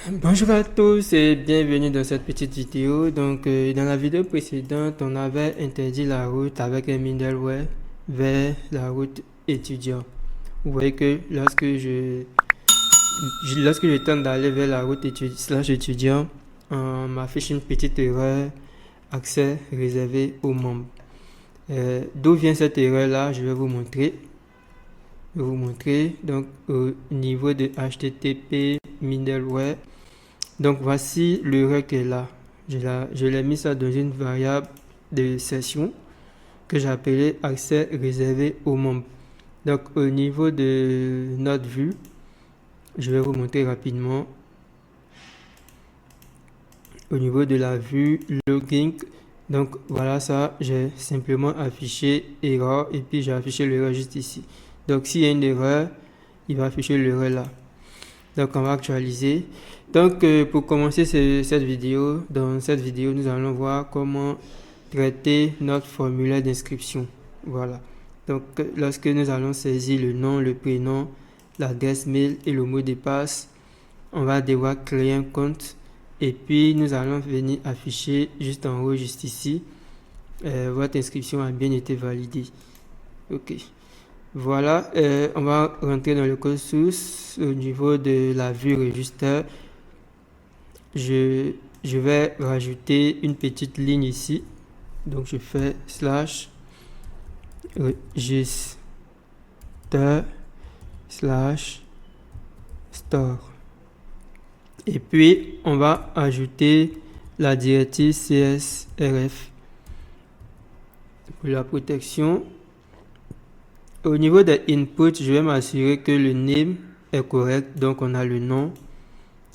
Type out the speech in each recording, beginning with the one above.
Bonjour à tous et bienvenue dans cette petite vidéo. Dans la vidéo précédente, on avait interdit la route avec un middleware vers la route étudiant. Vous voyez que lorsque je tente d'aller vers la route étudiant, on m'affiche une petite erreur, accès réservé aux membres. D'où vient cette erreur-là? Je vais vous montrer. Donc, au niveau de HTTP middleware. Donc voici l'erreur qui est là. Je l'ai mis ça dans une variable de session que j'ai appelée accès réservé aux membres. Donc au niveau de notre vue, je vais vous montrer rapidement. Au niveau de la vue login, donc voilà ça, j'ai simplement affiché erreur et puis j'ai affiché l'erreur juste ici. Donc s'il y a une erreur, il va afficher l'erreur là. Donc on va actualiser. Donc pour commencer cette vidéo, dans cette vidéo nous allons voir comment traiter notre formulaire d'inscription. Voilà. Donc lorsque nous allons saisir le nom, le prénom, l'adresse mail et le mot de passe, on va devoir créer un compte et puis nous allons venir afficher juste en haut, juste ici, votre inscription a bien été validée. Ok. Voilà, on va rentrer dans le code source au niveau de la vue register. Je vais rajouter une petite ligne ici. Donc je fais slash register slash store. Et puis on va ajouter la directive CSRF pour la protection. Au niveau des inputs, je vais m'assurer que le name est correct. Donc on a le nom,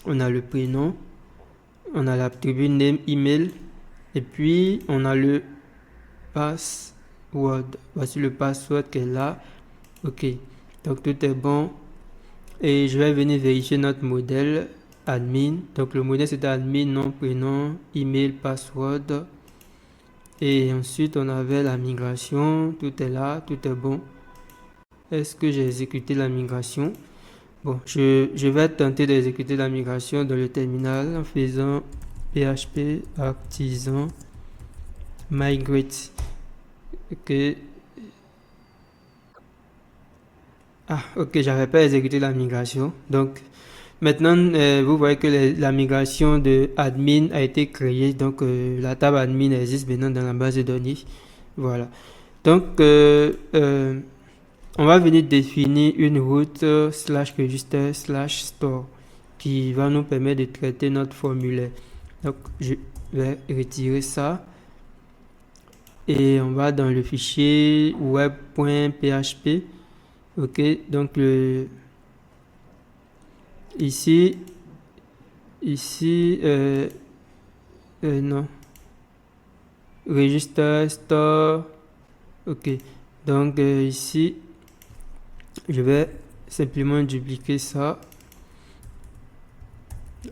on a le prénom, on a l'attribut name email et puis on a le password. Voici le password qui est là. Ok, donc tout est bon. Et je vais venir vérifier notre modèle admin. Donc le modèle c'est admin, nom, prénom, email, password. Et ensuite on avait la migration. Tout est là, tout est bon. Est-ce que j'ai exécuté la migration? Bon, je vais tenter d'exécuter la migration dans le terminal en faisant php artisan migrate. Ok. Ok, j'avais pas exécuté la migration. Donc, maintenant, vous voyez que la migration de admin a été créée. Donc, la table admin existe maintenant dans la base de données. Voilà. Donc, on va venir définir une route slash register slash store qui va nous permettre de traiter notre formulaire. Donc je vais retirer ça et on va dans le fichier web.php. Ok, donc ici non, register store. Ok, donc ici je vais simplement dupliquer ça.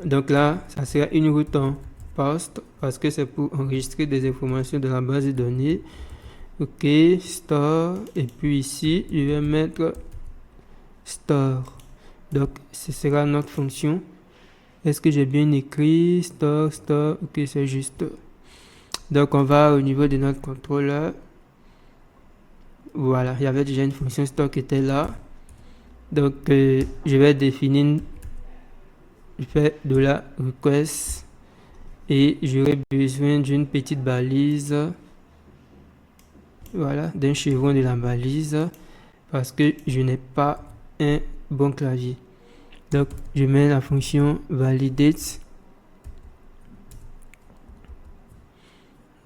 Donc là, ça sera une route en post parce que c'est pour enregistrer des informations de la base de données. Ok, store. Et puis ici, je vais mettre store. Donc, ce sera notre fonction. Est-ce que j'ai bien écrit store? Ok, c'est juste. Donc, on va au niveau de notre contrôleur. Voilà, il y avait déjà une fonction store qui était là. Donc, je vais définir, je fais $request et j'aurai besoin d'une petite balise. Voilà, d'un chevron de la balise parce que je n'ai pas un bon clavier. Donc, je mets la fonction validate.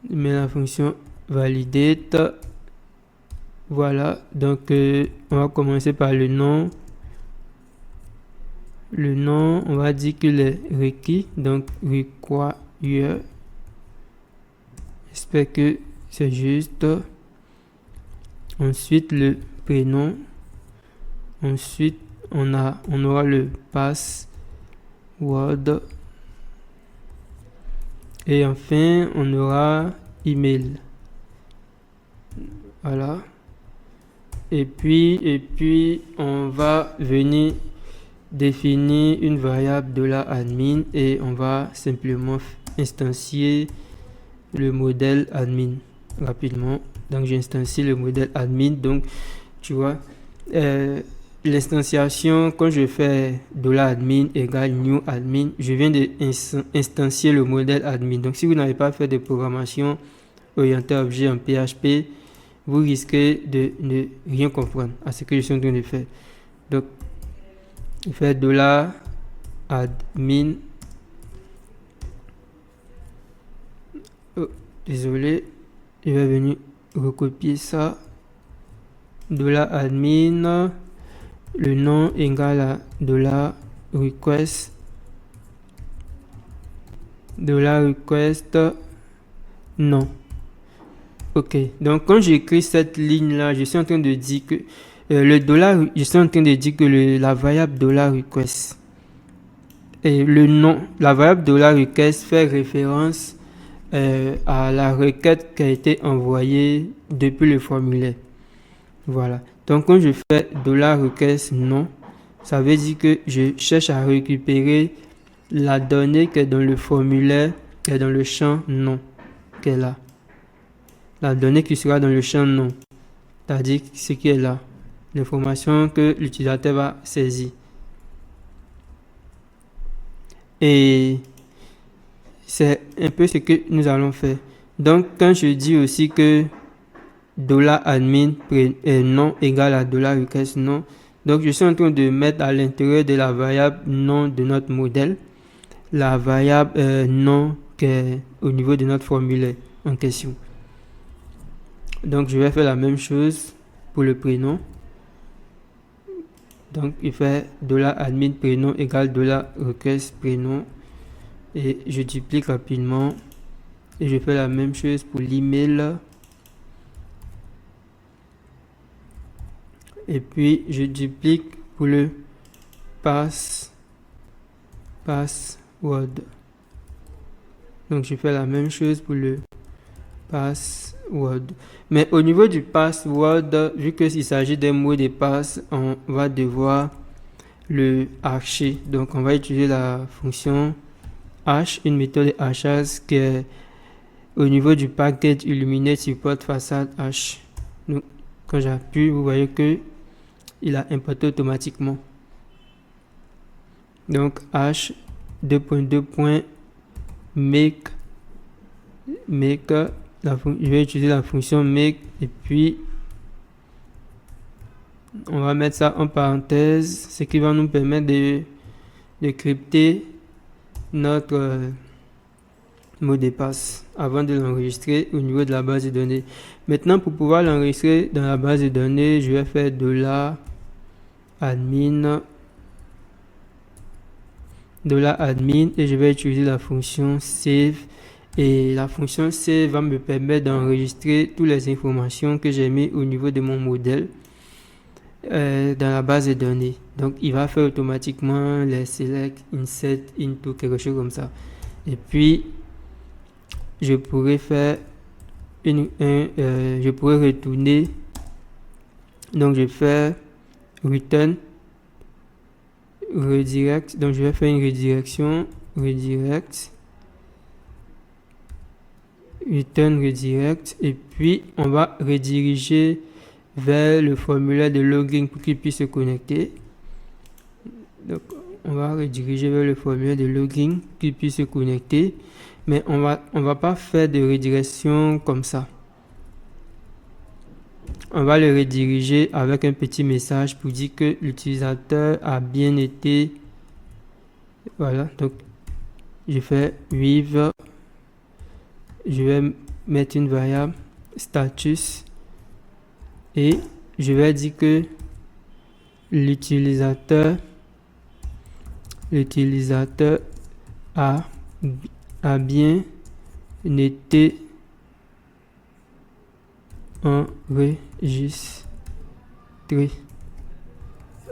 Je mets la fonction validate. Voilà, donc on va commencer par le nom. Le nom, on va dire qu'il est requis, donc require. J'espère que c'est juste. Ensuite, le prénom. Ensuite, on aura le password. Et enfin, on aura email. Voilà. Et puis, on va venir définir une variable $admin et on va simplement instancier le modèle admin rapidement. Donc j'instancie le modèle admin. Donc tu vois, l'instanciation, quand je fais $admin égale new admin, je viens d'instancier le modèle admin. Donc si vous n'avez pas fait de programmation orientée objet en PHP, vous risquez de ne rien comprendre à ce que je suis en train de faire. Donc je fais $admin. Oh, désolé, je vais venir recopier ça. $admin, le nom égale à $request. $request non. Ok, donc quand j'écris cette ligne là, je suis en train de dire que je suis en train de dire que la variable $request et le nom, la variable $request fait référence à la requête qui a été envoyée depuis le formulaire. Voilà. Donc quand je fais $request non, ça veut dire que je cherche à récupérer la donnée qui est dans le formulaire, qui est dans le champ non, qui est là. La donnée qui sera dans le champ non, c'est-à-dire ce qui est là, l'information que l'utilisateur va saisir. Et c'est un peu ce que nous allons faire. Donc quand je dis aussi que $admin non égale à $request non, donc je suis en train de mettre à l'intérieur de la variable non de notre modèle la variable non qui est au niveau de notre formulaire en question. Donc je vais faire la même chose pour le prénom. Donc il fait $admin prénom égale $request prénom et je duplique rapidement et je fais la même chose pour l'email. Et puis je duplique pour le password. Donc je fais la même chose pour le password. Mais au niveau du password, vu qu'il s'agit d'un mot de passe, on va devoir le hasher. Donc on va utiliser la fonction hash, une méthode de hachage qui est au niveau du package Illuminate support facade hash. Donc quand j'appuie, vous voyez que il a importé automatiquement. Donc hash 2.2.make je vais utiliser la fonction make et puis on va mettre ça en parenthèse, ce qui va nous permettre de crypter notre mot de passe avant de l'enregistrer au niveau de la base de données. Maintenant, pour pouvoir l'enregistrer dans la base de données, je vais faire $admin et je vais utiliser la fonction save. Et la fonction save va me permettre d'enregistrer toutes les informations que j'ai mis au niveau de mon modèle dans la base de données. Donc il va faire automatiquement les select, insert, into, quelque chose comme ça. Et puis je pourrais faire je pourrais retourner. Donc je fais return redirect. Donc je vais faire une redirection redirect. Return redirect et puis on va rediriger vers le formulaire de login pour qu'il puisse se connecter. Donc on va rediriger vers le formulaire de login pour qu'il puisse se connecter, mais on va pas faire de redirection comme ça. On va le rediriger avec un petit message pour dire que l'utilisateur a bien été. Voilà, donc je fais with. Je vais mettre une variable status et je vais dire que l'utilisateur a bien été enregistré.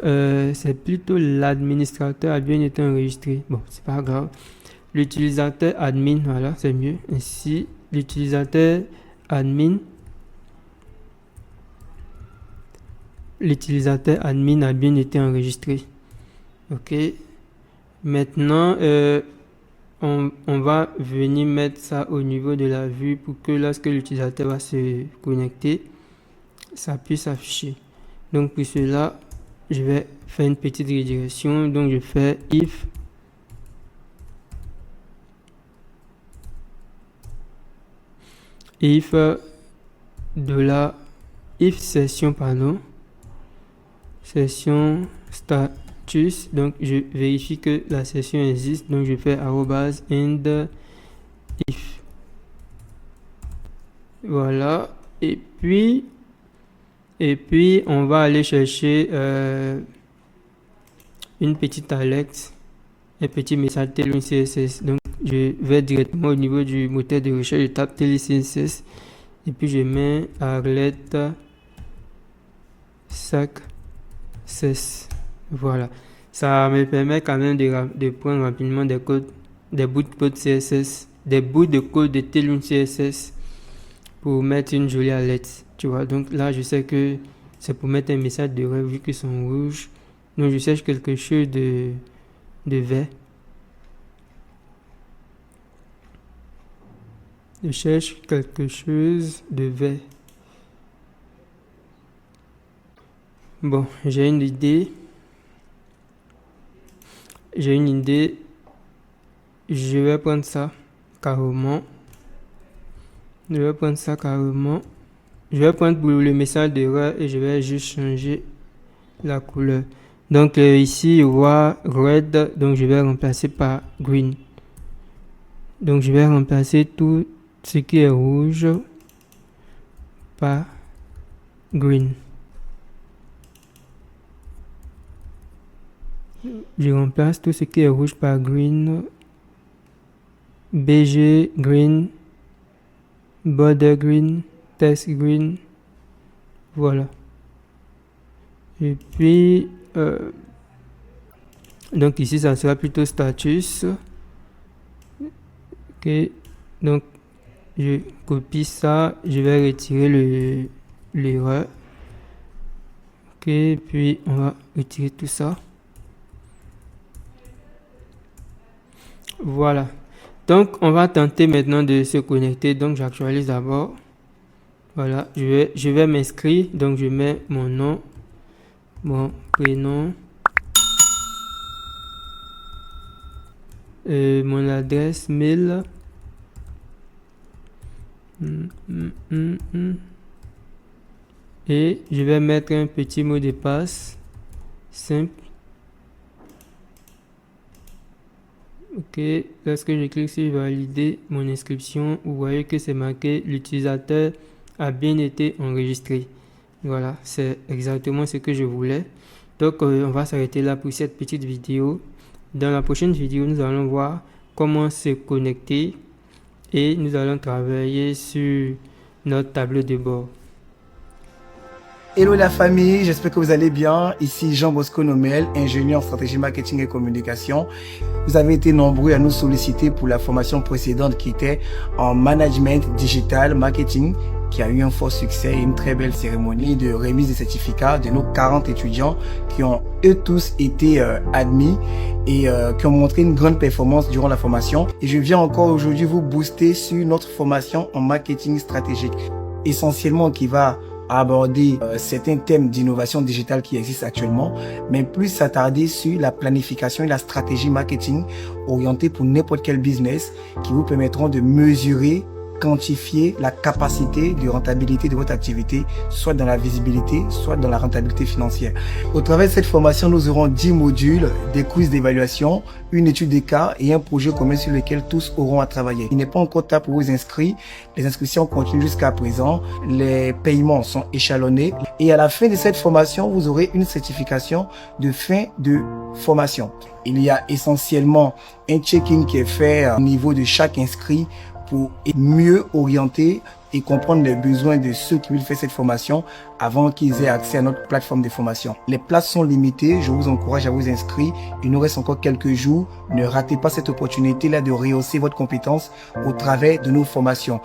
C'est plutôt l'administrateur a bien été enregistré. Bon, c'est pas grave. L'utilisateur admin, voilà, c'est mieux. Ainsi, l'utilisateur admin a bien été enregistré. Ok. Maintenant, on va venir mettre ça au niveau de la vue pour que lorsque l'utilisateur va se connecter, ça puisse afficher. Donc pour cela, je vais faire une petite redirection. Donc je fais if session status. Donc je vérifie que la session existe. Donc je fais arrobase end if. Voilà. Et puis on va aller chercher une petite alerte, un petit message Tailwind CSS. Donc je vais directement au niveau du moteur de recherche, je tape Tailwind CSS et puis je mets alerte success. Voilà, ça me permet quand même de prendre rapidement des bouts de code CSS, des bouts de code de Tailwind CSS pour mettre une jolie alerte, tu vois. Donc là je sais que c'est pour mettre un message de rêve vu qu'ils sont rouges. Donc je cherche quelque chose de vert. Je cherche quelque chose de vert. Bon, j'ai une idée. Je vais prendre ça carrément. Je vais prendre pour le message d'erreur et je vais juste changer la couleur. Donc ici, on voit red, donc je vais remplacer par green. Donc je vais remplacer tout ce qui est rouge par green. Je remplace tout ce qui est rouge par green. BG green, border green, text green. Voilà. Et puis donc ici ça sera plutôt status. Ok, donc je copie ça, je vais retirer l'erreur. Ok, puis on va retirer tout ça. Voilà, donc on va tenter maintenant de se connecter. Donc j'actualise d'abord. Voilà, je vais m'inscrire. Donc je mets mon nom, mon prénom, mon adresse mail, et je vais mettre un petit mot de passe simple. Ok, lorsque je clique sur valider mon inscription, vous voyez que c'est marqué l'utilisateur a bien été enregistré. Voilà, c'est exactement ce que je voulais. Donc on va s'arrêter là pour cette petite vidéo. Dans la prochaine vidéo, nous allons voir comment se connecter et nous allons travailler sur notre tableau de bord. Hello la famille, j'espère que vous allez bien. Ici Jean Bosco Nomel, ingénieur en stratégie marketing et communication. Vous avez été nombreux à nous solliciter pour la formation précédente qui était en management digital marketing, qui a eu un fort succès et une très belle cérémonie de remise des certificats de nos 40 étudiants qui ont eux tous été admis et qui ont montré une grande performance durant la formation. Et je viens encore aujourd'hui vous booster sur notre formation en marketing stratégique, essentiellement qui va aborder certains thèmes d'innovation digitale qui existent actuellement, mais plus s'attarder sur la planification et la stratégie marketing orientée pour n'importe quel business qui vous permettront de mesurer, quantifier la capacité de rentabilité de votre activité, soit dans la visibilité, soit dans la rentabilité financière. Au travers de cette formation, nous aurons 10 modules, des quiz d'évaluation, une étude des cas et un projet commun sur lequel tous auront à travailler. Il n'est pas encore tard pour vous inscrire. Les inscriptions continuent jusqu'à présent. Les paiements sont échelonnés. Et à la fin de cette formation, vous aurez une certification de fin de formation. Il y a essentiellement un check-in qui est fait au niveau de chaque inscrit pour mieux orienter et comprendre les besoins de ceux qui veulent faire cette formation avant qu'ils aient accès à notre plateforme de formation. Les places sont limitées, je vous encourage à vous inscrire. Il nous reste encore quelques jours. Ne ratez pas cette opportunité-là de rehausser votre compétence au travers de nos formations.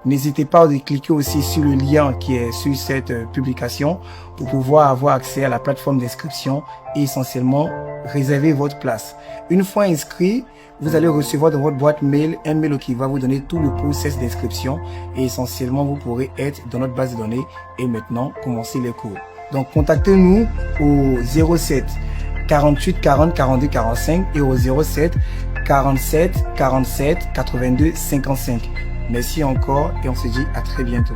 N'hésitez pas à cliquer aussi sur le lien qui est sur cette publication pour pouvoir avoir accès à la plateforme d'inscription et essentiellement réserver votre place. Une fois inscrit, vous allez recevoir dans votre boîte mail un mail qui va vous donner tout le process d'inscription et essentiellement vous pourrez être dans notre base de données et maintenant commencer les cours. Donc contactez-nous au 07 48 40 42 45 et au 07 47 47 82 55. Merci encore et on se dit à très bientôt.